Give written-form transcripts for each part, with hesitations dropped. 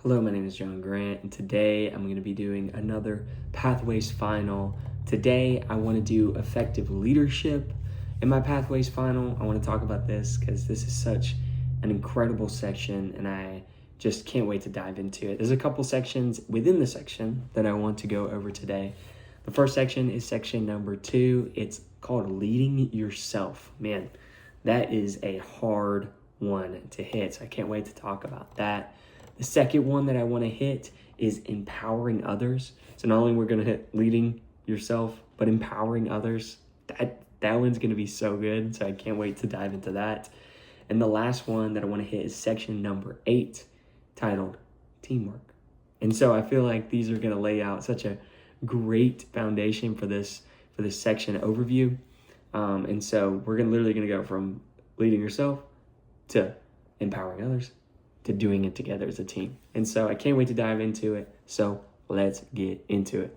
Hello, my name is John Grant, and today I'm going to be doing another Pathways Final. Today, I want to do effective leadership. In my Pathways Final, I want to talk about this because this is such an incredible section, and I just can't wait to dive into it. There's a couple sections within the section that I want to go over today. The first section is section number 2. It's called Leading Yourself. Man, that is a hard one to hit, so I can't wait to talk about that. The second one that I want to hit is empowering others. So not only we're going to hit leading yourself, but empowering others. That one's going to be so good. So I can't wait to dive into that. And the last one that I want to hit is section number 8, titled Teamwork. And so I feel like these are going to lay out such a great foundation for this section overview. And so we're literally going to go from leading yourself to empowering others to doing it together as a team. And so I can't wait to dive into it. So let's get into it.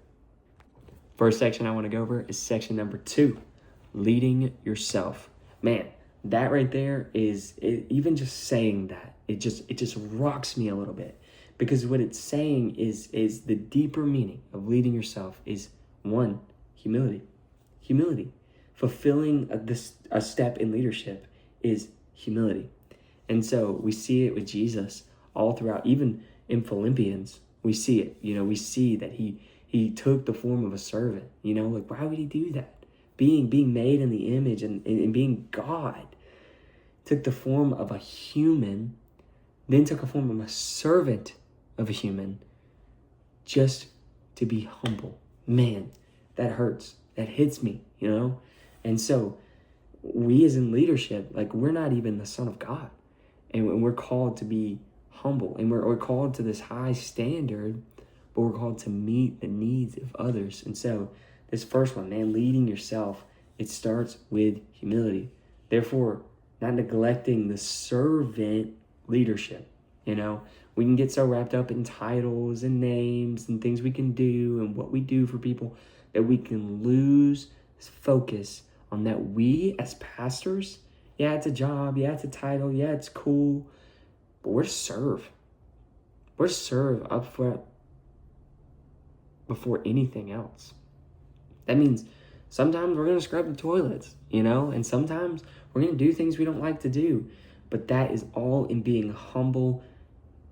First section I want to go over is section number 2, leading yourself. Man, that right there even just saying that, it just rocks me a little bit, because what it's saying is the deeper meaning of leading yourself is 1, humility. Fulfilling a step in leadership is humility. And so we see it with Jesus all throughout, even in Philippians, we see it. We see that he took the form of a servant. Like, why would he do that? Being made in the image and being God, took the form of a human, then took a form of a servant of a human, just to be humble. Man, that hurts. That hits me, And so we as in leadership, like, we're not even the Son of God. And we're called to be humble, and we're called to this high standard, but we're called to meet the needs of others. And so this first one, man, leading yourself, it starts with humility. Therefore, not neglecting the servant leadership. We can get so wrapped up in titles and names and things we can do and what we do for people that we can lose focus on that we as pastors, yeah, it's a job. Yeah, it's a title. Yeah, it's cool. But we're serve. We're serve up front before anything else. That means sometimes we're going to scrub the toilets, and sometimes we're going to do things we don't like to do. But that is all in being a humble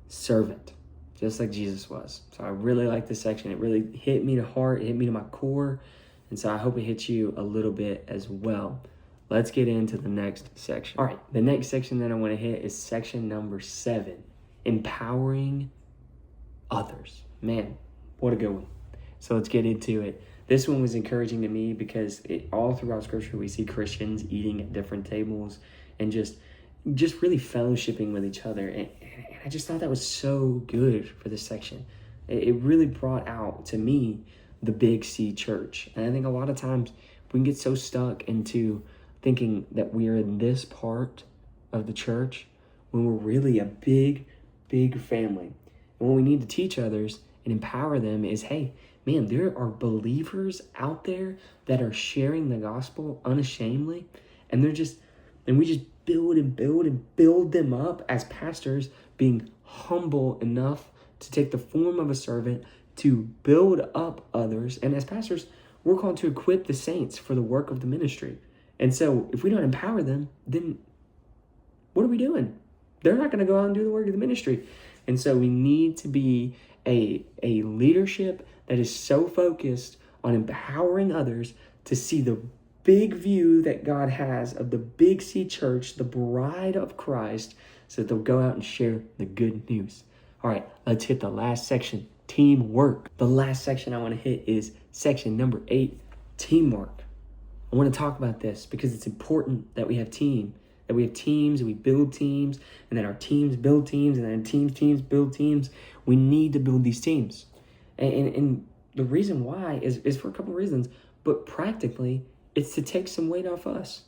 servant, just like Jesus was. So I really like this section. It really hit me to heart. It hit me to my core. And so I hope it hits you a little bit as well. Let's get into the next section. All right, the next section that I want to hit is section number 7, empowering others. Man, what a good one. So let's get into it. This one was encouraging to me because all throughout Scripture we see Christians eating at different tables and just really fellowshipping with each other. And I just thought that was so good for this section. It really brought out to me the Big C church. And I think a lot of times we can get so stuck into thinking that we are in this part of the church when we're really a big family. And what we need to teach others and empower them is, hey, man, there are believers out there that are sharing the gospel unashamedly, and we just build and build them up as pastors, being humble enough to take the form of a servant to build up others. And as pastors, we're called to equip the saints for the work of the ministry. And so if we don't empower them, then what are we doing? They're not going to go out and do the work of the ministry. And so we need to be a leadership that is so focused on empowering others to see the big view that God has of the Big C church, the bride of Christ, so that they'll go out and share the good news. All right, let's hit the last section, teamwork. The last section I want to hit is section number 8, teamwork. I want to talk about this because it's important that we have teams, and we build teams, and then our teams build teams, and then teams build teams. We need to build these teams. And the reason why is for a couple of reasons, but practically it's to take some weight off us.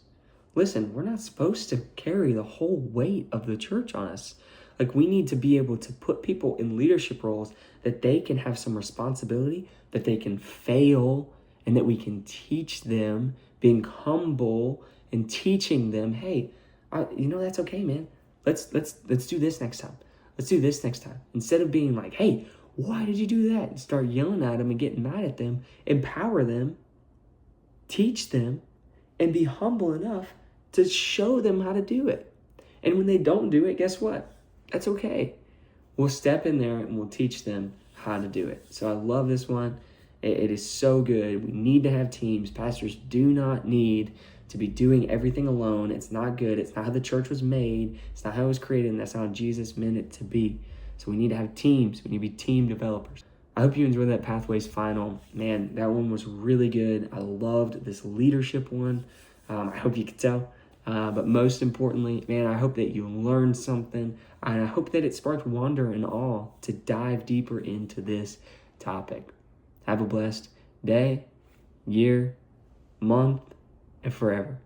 Listen, we're not supposed to carry the whole weight of the church on us. Like, we need to be able to put people in leadership roles that they can have some responsibility, that they can fail, and that we can teach them, being humble and teaching them, hey, that's okay, man. Let's do this next time. Let's do this next time. Instead of being like, hey, why did you do that? And start yelling at them and getting mad at them. Empower them, teach them, and be humble enough to show them how to do it. And when they don't do it, guess what? That's okay. We'll step in there and we'll teach them how to do it. So I love this one. It is so good. We need to have teams. Pastors do not need to be doing everything alone. It's not good. It's not how the church was made. It's not how it was created, and that's not how Jesus meant it to be. So we need to have teams. We need to be team developers. I hope you enjoyed that Pathways final. Man, that one was really good. I loved this leadership one. I hope you could tell. But most importantly, man, I hope that you learned something. And I hope that it sparked wonder and awe to dive deeper into this topic. Have a blessed day, year, month, and forever.